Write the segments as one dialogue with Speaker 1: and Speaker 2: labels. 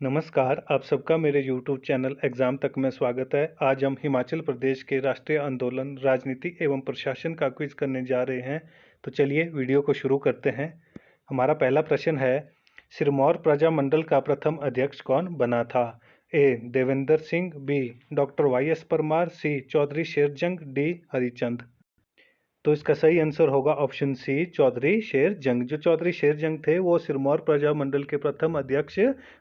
Speaker 1: नमस्कार, आप सबका मेरे यूट्यूब चैनल एग्ज़ाम तक में स्वागत है। आज हम हिमाचल प्रदेश के राष्ट्रीय आंदोलन, राजनीति एवं प्रशासन का क्विज़ करने जा रहे हैं। तो चलिए वीडियो को शुरू करते हैं। हमारा पहला प्रश्न है, सिरमौर प्रजामंडल का प्रथम अध्यक्ष कौन बना था? ए. Devendra Singh, B. Doctor Y S. Parmar, सी. चौधरी शेरजंग, डी. हरिचंद। तो इसका सही आंसर होगा ऑप्शन सी, चौधरी शेरजंग। जो चौधरी शेरजंग थे वो सिरमौर प्रजामंडल के प्रथम अध्यक्ष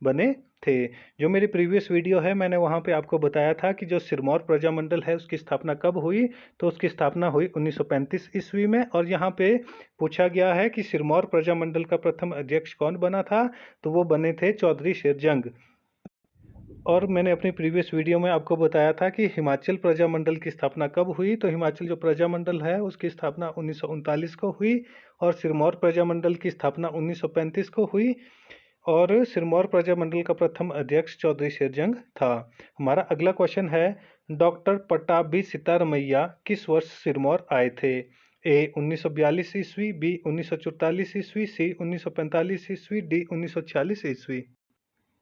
Speaker 1: बने थे। जो मेरी प्रीवियस वीडियो है मैंने वहाँ पे आपको बताया था कि जो सिरमौर प्रजामंडल है उसकी स्थापना कब हुई, तो उसकी स्थापना हुई 1935 ईस्वी में। और यहाँ पे पूछा गया है कि सिरमौर प्रजामंडल का प्रथम अध्यक्ष कौन बना था, तो वो बने थे चौधरी शेरजंग। और मैंने अपनी प्रीवियस वीडियो में आपको बताया था कि हिमाचल प्रजामंडल की स्थापना कब हुई। तो हिमाचल जो प्रजामंडल है उसकी स्थापना 1939 को हुई और सिरमौर प्रजामंडल की स्थापना 1935 को हुई। और सिरमौर प्रजामंडल का प्रथम अध्यक्ष चौधरी शेरजंग था। हमारा अगला क्वेश्चन है, डॉक्टर पट्टाभी सितारमैया किस वर्ष सिरमौर आए थे? ए. 1942 ईस्वी, बी. 1944 ईस्वी, सी. 1945 ईस्वी, डी. 1946 ईस्वी।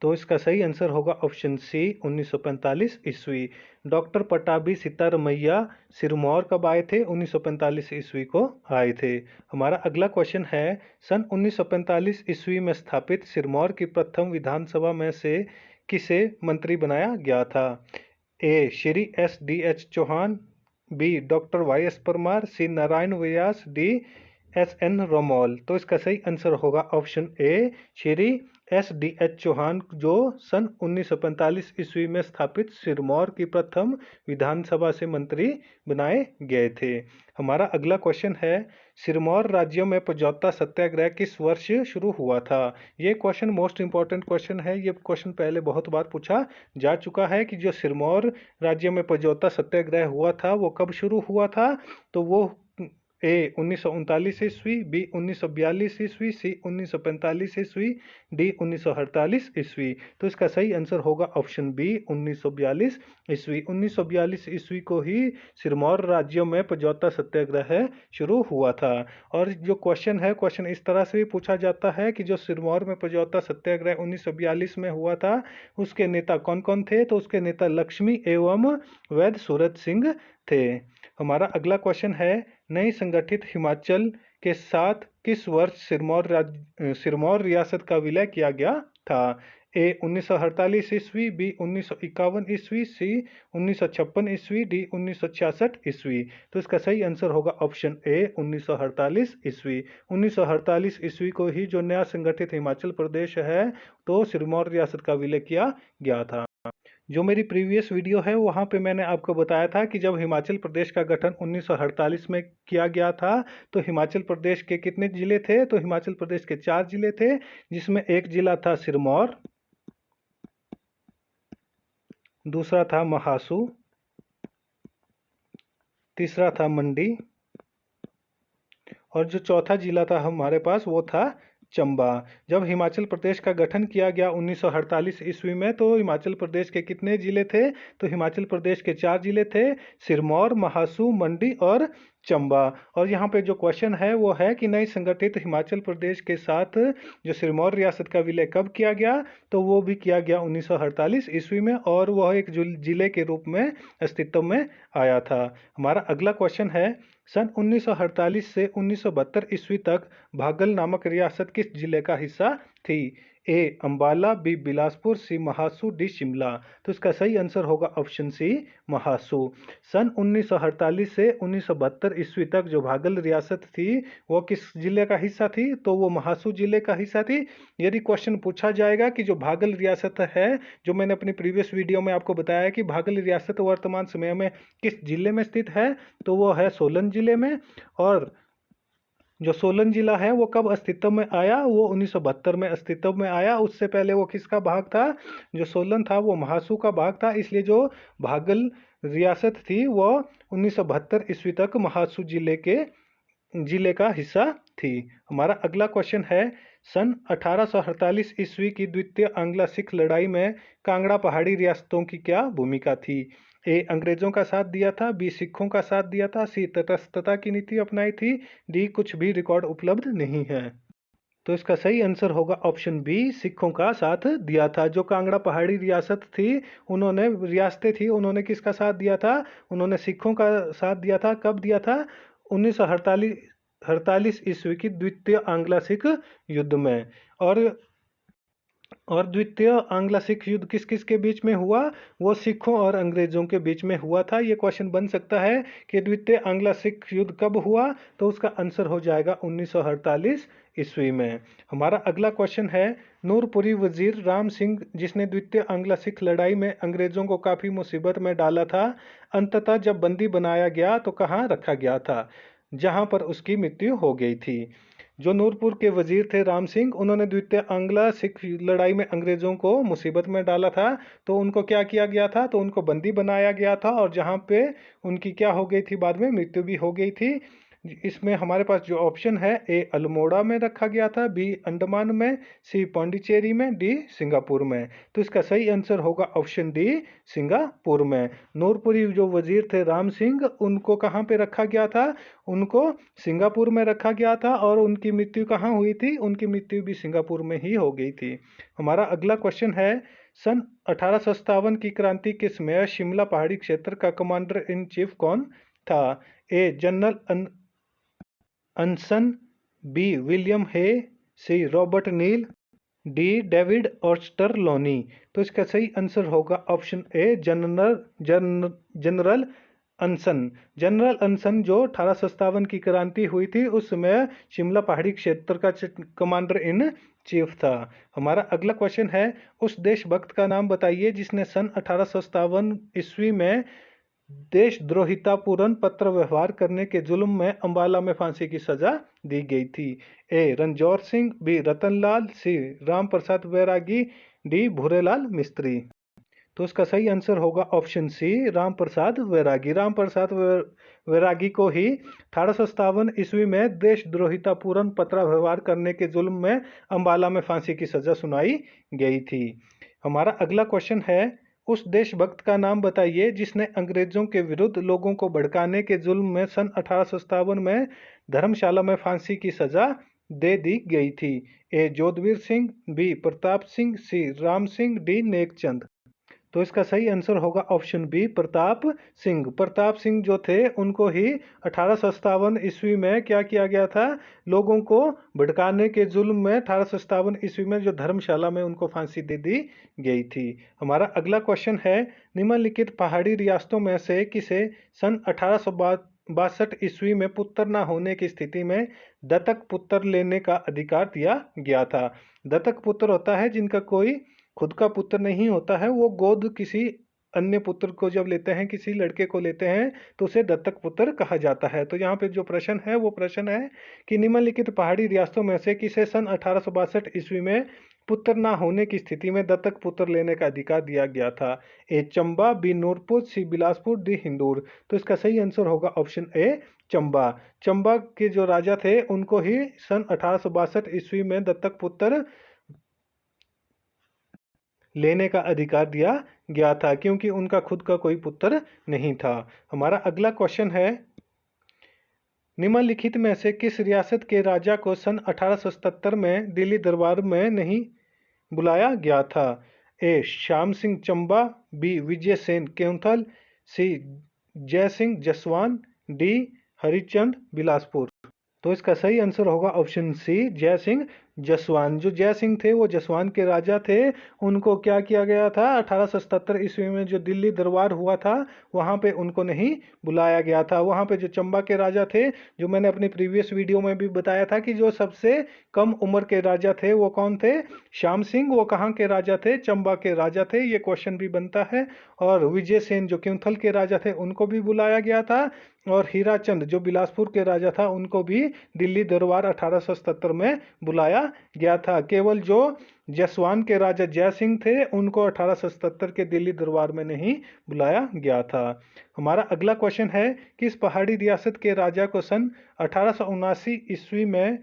Speaker 1: तो इसका सही आंसर होगा ऑप्शन सी, 1945 ईस्वी। डॉक्टर पट्टाभी सितारमैया सिरमौर कब आए थे? 1945 ईस्वी को आए थे। हमारा अगला क्वेश्चन है, सन 1945 ईस्वी में स्थापित सिरमौर की प्रथम विधानसभा में से किसे मंत्री बनाया गया था? A. Shri S.D.H. Chauhan, B. Doctor Y S. Parmar, C. Narayan Vyas, D. S.N. रोमोल। तो इसका सही आंसर होगा option A, Shri S.D.H. Chauhan, जो सन 1945 ईस्वी में स्थापित सिरमौर की प्रथम विधानसभा से मंत्री बनाए गए थे। हमारा अगला क्वेश्चन है, सिरमौर राज्य में पजौता सत्याग्रह किस वर्ष शुरू हुआ था? ये क्वेश्चन मोस्ट इंपॉर्टेंट क्वेश्चन है। ये क्वेश्चन पहले बहुत बार पूछा जा चुका है कि जो सिरमौर राज्य में पजौता सत्याग्रह हुआ था वो कब शुरू हुआ था। तो वो ए. 1939 ईस्वी, बी. 1942 ईस्वी, सी. 1945 ईस्वी, डी. 1948 ईस्वी। तो इसका सही आंसर होगा ऑप्शन बी, 1942 ईस्वी। 1942 ईस्वी को ही सिरमौर राज्य में पजौता सत्याग्रह शुरू हुआ था। और जो क्वेश्चन है, क्वेश्चन इस तरह से भी पूछा जाता है कि जो सिरमौर में पजौता सत्याग्रह 1942 में हुआ था उसके नेता कौन कौन थे? तो उसके नेता लक्ष्मी एवं वैद्य सूरत सिंह थे। हमारा अगला क्वेश्चन है, नई संगठित हिमाचल के साथ किस वर्ष सिरमौर रियासत का विलय किया गया था? ए. 1948 ईस्वी, बी. 1951 ईस्वी, सी. 1956 ईस्वी, डी. 1966 ईस्वी। तो इसका सही आंसर होगा ऑप्शन ए, 1948 ईस्वी। 1948 ईस्वी को ही जो नया संगठित हिमाचल प्रदेश है तो सिरमौर रियासत का विलय किया गया था। जो मेरी प्रीवियस वीडियो है वहाँ पे मैंने आपको बताया था कि जब हिमाचल प्रदेश का गठन 1948 में किया गया था तो हिमाचल प्रदेश के कितने ज़िले थे? तो हिमाचल प्रदेश के 4 ज़िले थे, जिसमें एक ज़िला था सिरमौर, दूसरा था महासू, तीसरा था मंडी और जो चौथा ज़िला था हमारे पास वो था चंबा। जब हिमाचल प्रदेश का गठन किया गया 1948 ईस्वी में तो हिमाचल प्रदेश के कितने ज़िले थे? तो हिमाचल प्रदेश के 4 ज़िले थे, सिरमौर, महासू, मंडी और चंबा। और यहाँ पे जो क्वेश्चन है वो है कि नई संगठित हिमाचल प्रदेश के साथ जो सिरमौर रियासत का विलय कब किया गया? तो वो भी किया गया 1948 ईस्वी में और वह एक ज़िले के रूप में अस्तित्व में आया था। हमारा अगला क्वेश्चन है, सन 1948 से 1972 ईस्वी तक भागल नामक रियासत किस जिले का हिस्सा थी? ए. अंबाला, बी. बिलासपुर, सी. महासू, डी. शिमला। तो इसका सही आंसर होगा ऑप्शन सी, महासू। सन 1948 से 1972 ईस्वी तक जो भागल रियासत थी वो किस जिले का हिस्सा थी? तो वो महासू जिले का हिस्सा थी। यदि क्वेश्चन पूछा जाएगा कि जो भागल रियासत है, जो मैंने अपनी प्रीवियस वीडियो में आपको बताया कि भागल रियासत वर्तमान समय में किस जिले में स्थित है, तो वो है सोलन जिले में। और जो सोलन जिला है वो कब अस्तित्व में आया? वो 1972 में अस्तित्व में आया। उससे पहले वो किसका भाग था? जो सोलन था वो महासू का भाग था, इसलिए जो भागल रियासत थी वो 1972 ईस्वी तक महासू जिले का हिस्सा थी। हमारा अगला क्वेश्चन है, सन 1848 ईस्वी की द्वितीय आंग्ला सिख लड़ाई में कांगड़ा पहाड़ी रियासतों की क्या भूमिका थी? ए. अंग्रेजों का साथ दिया था, बी. सिखों का साथ दिया था, सी. तटस्थता की नीति अपनाई थी, डी. कुछ भी रिकॉर्ड उपलब्ध नहीं है। तो इसका सही आंसर होगा ऑप्शन बी, सिखों का साथ दिया था। जो कांगड़ा पहाड़ी रियासत थी, उन्होंने रियासतें थी, उन्होंने किसका साथ दिया था? उन्होंने सिखों का साथ दिया था। कब दिया था? 1948 ईस्वी की द्वितीय आंग्ला सिख युद्ध में। और द्वितीय आंग्ला सिख युद्ध किस किस के बीच में हुआ? वो सिखों और अंग्रेजों के बीच में हुआ था। ये क्वेश्चन बन सकता है कि द्वितीय आंग्ला सिख युद्ध कब हुआ, तो उसका आंसर हो जाएगा 1948 ईस्वी में। हमारा अगला क्वेश्चन है, नूरपुरी वजीर राम सिंह, जिसने द्वितीय आंग्ला सिख लड़ाई में अंग्रेजों को काफी मुसीबत में डाला था, अंततः जब बंदी बनाया गया तो कहाँ रखा गया था, जहां पर उसकी मृत्यु हो गई थी? जो नूरपुर के वजीर थे राम सिंह, उन्होंने द्वितीय आंग्ला सिख लड़ाई में अंग्रेजों को मुसीबत में डाला था, तो उनको क्या किया गया था? तो उनको बंदी बनाया गया था, और जहां पे उनकी क्या हो गई थी? बाद में मृत्यु भी हो गई थी। इसमें हमारे पास जो ऑप्शन है, ए अल्मोड़ा में रखा गया था, बी अंडमान में, सी पौंडीचेरी में, डी सिंगापुर में। तो इसका सही आंसर होगा ऑप्शन डी, सिंगापुर में। नूरपुरी जो वजीर थे राम सिंह, उनको कहाँ पे रखा गया था? उनको सिंगापुर में रखा गया था। और उनकी मृत्यु कहाँ हुई थी? उनकी मृत्यु भी सिंगापुर में ही हो गई थी। हमारा अगला क्वेश्चन है, सन 1857 की क्रांति के समय शिमला पहाड़ी क्षेत्र का कमांडर इन चीफ कौन था? A general अनसन, B William hey, C Robert nil, D David oyster Loni. तो इसका सही आंसर होगा ऑप्शन ए, जनरल अनसन। जनरल अनसन जो 1857 की क्रांति हुई थी, उस समय शिमला पहाड़ी क्षेत्र का कमांडर इन चीफ था। हमारा अगला क्वेश्चन है, उस देशभक्त का नाम बताइए जिसने सन 1857 ईस्वी में देशद्रोहितापूर्ण पत्र व्यवहार करने के जुल्म में अंबाला में फांसी की सजा दी गई थी। ए रणजौर सिंह, बी रतनलाल, सी राम प्रसाद बैरागी, डी भूरेलाल मिस्त्री। तो इसका सही आंसर होगा ऑप्शन सी, राम प्रसाद बैरागी। राम प्रसाद बैरागी को ही 1857 ईस्वी में देशद्रोहितापूर्ण पत्र व्यवहार करने के जुल्म में अंबाला में फांसी की सजा सुनाई गई थी। हमारा अगला क्वेश्चन है, उस देशभक्त का नाम बताइए जिसने अंग्रेजों के विरुद्ध लोगों को भड़काने के जुल्म में सन 1857 में धर्मशाला में फांसी की सजा दे दी गई थी। ए जोधवीर सिंह, बी प्रताप सिंह, सी राम सिंह, डी नेकचंद। तो इसका सही आंसर होगा ऑप्शन बी, प्रताप सिंह। प्रताप सिंह जो थे, उनको ही 1857 ईस्वी में क्या किया गया था? लोगों को भड़काने के जुल्म में 1857 ईस्वी में जो धर्मशाला में उनको फांसी दे दी गई थी। हमारा अगला क्वेश्चन है, निम्नलिखित पहाड़ी रियासतों में से किसे सन 1862 ईस्वी में पुत्र न होने की स्थिति में दत्तक पुत्र लेने का अधिकार दिया गया था? दत्तक पुत्र होता है जिनका कोई खुद का पुत्र नहीं होता है, वो गोद किसी अन्य पुत्र को जब लेते हैं, किसी लड़के को लेते हैं, तो उसे दत्तक पुत्र कहा जाता है। तो यहाँ पे जो प्रश्न है वो प्रश्न है कि निम्नलिखित पहाड़ी रियासतों में से किसे सन 1862 ईस्वी में पुत्र ना होने की स्थिति में दत्तक पुत्र लेने का अधिकार दिया गया था? ए चंबा, बी नूरपुर, सी बिलासपुर, डी हिंदूर। तो इसका सही आंसर होगा ऑप्शन ए, चंबा। चंबा के जो राजा थे, उनको ही सन 1862 ईस्वी में दत्तक पुत्र लेने का अधिकार दिया गया था, क्योंकि उनका खुद का कोई पुत्र नहीं था। हमारा अगला क्वेश्चन है, निम्नलिखित में से किस रियासत के राजा को सन 1877 में दिल्ली दरबार में नहीं बुलाया गया था? ए श्याम सिंह चंबा, बी विजय सेन केउंथल, सी जय सिंह जसवान, डी हरिचंद बिलासपुर। तो इसका सही आंसर होगा ऑप्शन सी, जय सिंह जसवान। जो जय सिंह थे, वो जसवान के राजा थे। उनको क्या किया गया था? 1877 ईस्वी में जो दिल्ली दरबार हुआ था, वहां पे उनको नहीं बुलाया गया था। वहां पे जो चंबा के राजा थे, जो मैंने अपनी प्रीवियस वीडियो में भी बताया था कि जो सबसे कम उम्र के राजा थे वो कौन थे? श्याम सिंह। वो कहाँ के राजा थे? चंबा के राजा थे। ये क्वेश्चन भी बनता है। और विजय सेन जो क्योंथल के राजा थे, उनको भी बुलाया गया था। और हीराचंद जो बिलासपुर के राजा था, उनको भी दिल्ली दरबार 1877 में बुलाया गया था। केवल जो जसवान के राजा जय सिंह थे, उनको 1877 के दिल्ली दरबार में नहीं बुलाया गया था। हमारा अगला क्वेश्चन है, किस पहाड़ी रियासत के राजा को सन 1879 ईस्वी में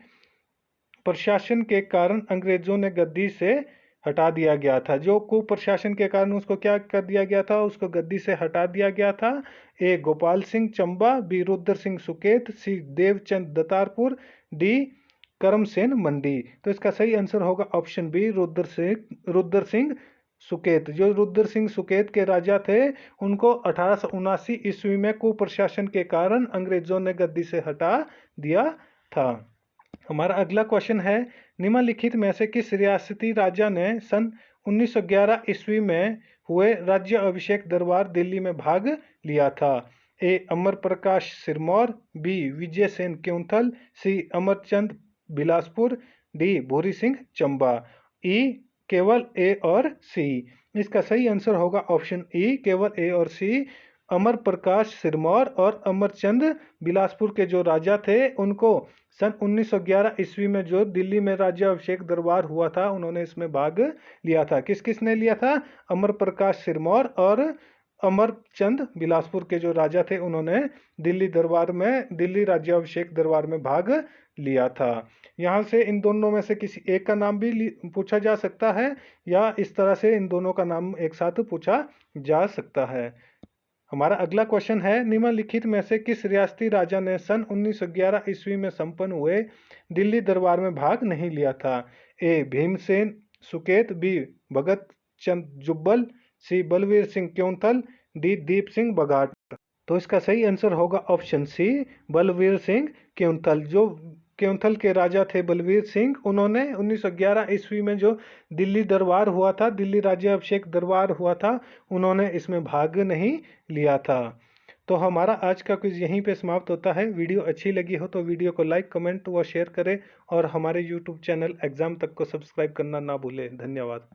Speaker 1: प्रशासन के कारण अंग्रेजों ने गद्दी से हटा दिया गया था? जो कुप्रशासन के कारण उसको क्या कर दिया गया था? उसको गद्दी से हटा दिया गया था। ए गोपाल सिंह चंबा, बी रुद्र सिंह सुकेत, सी देवचंद दतारपुर, डी करमसेन मंडी। तो इसका सही आंसर होगा ऑप्शन बी, रुद्र सिंह सुकेत। जो रुद्र सिंह सुकेत के राजा थे, उनको 1879 ईस्वी में कुप्रशासन के कारण अंग्रेजों ने गद्दी से हटा दिया था। हमारा अगला क्वेश्चन है, निम्नलिखित में से किस रियासती राजा ने सन 1911 ईस्वी में हुए राज्य अभिषेक दरबार दिल्ली में भाग लिया था? ए अमर प्रकाश सिरमौर, बी विजय सेन क्योंथल, सी अमरचंद बिलासपुर, डी भूरी सिंह चंबा। ई केवल ए और सी। इसका सही आंसर होगा ऑप्शन ई, केवल ए और सी। अमर प्रकाश सिरमौर और अमरचंद बिलासपुर के जो राजा थे, उनको सन 1911 ईस्वी में जो दिल्ली में राज्याभिषेक दरबार हुआ था, उन्होंने इसमें भाग लिया था। किस किस ने लिया था? अमर प्रकाश सिरमौर और अमरचंद बिलासपुर के जो राजा थे, उन्होंने दिल्ली राज्याभिषेक दरबार में भाग लिया था। यहाँ से इन दोनों में से किसी एक का नाम भी पूछा जा सकता है, या इस तरह से इन दोनों का नाम एक साथ पूछा जा सकता है। हमारा अगला क्वेश्चन है, निम्नलिखित में से किस रियासती राजा ने सन 1911 ईस्वी में संपन्न हुए दिल्ली दरबार में भाग नहीं लिया था? ए भीमसेन सुकेत, बी भगत चंद जुब्बल, सी बलवीर सिंह क्योंथल, डी दीप सिंह बघाट। तो इसका सही आंसर होगा ऑप्शन सी, बलवीर सिंह क्योंथल। जो क्योंथल के राजा थे बलवीर सिंह, उन्होंने 1911 ईस्वी में जो दिल्ली दरबार हुआ था, दिल्ली राज्याभिषेक दरबार हुआ था, उन्होंने इसमें भाग नहीं लिया था। तो हमारा आज का क्विज यहीं पे समाप्त होता है। वीडियो अच्छी लगी हो तो वीडियो को लाइक, कमेंट व शेयर करें, और हमारे यूट्यूब चैनल एग्जाम तक को सब्सक्राइब करना ना भूलें। धन्यवाद।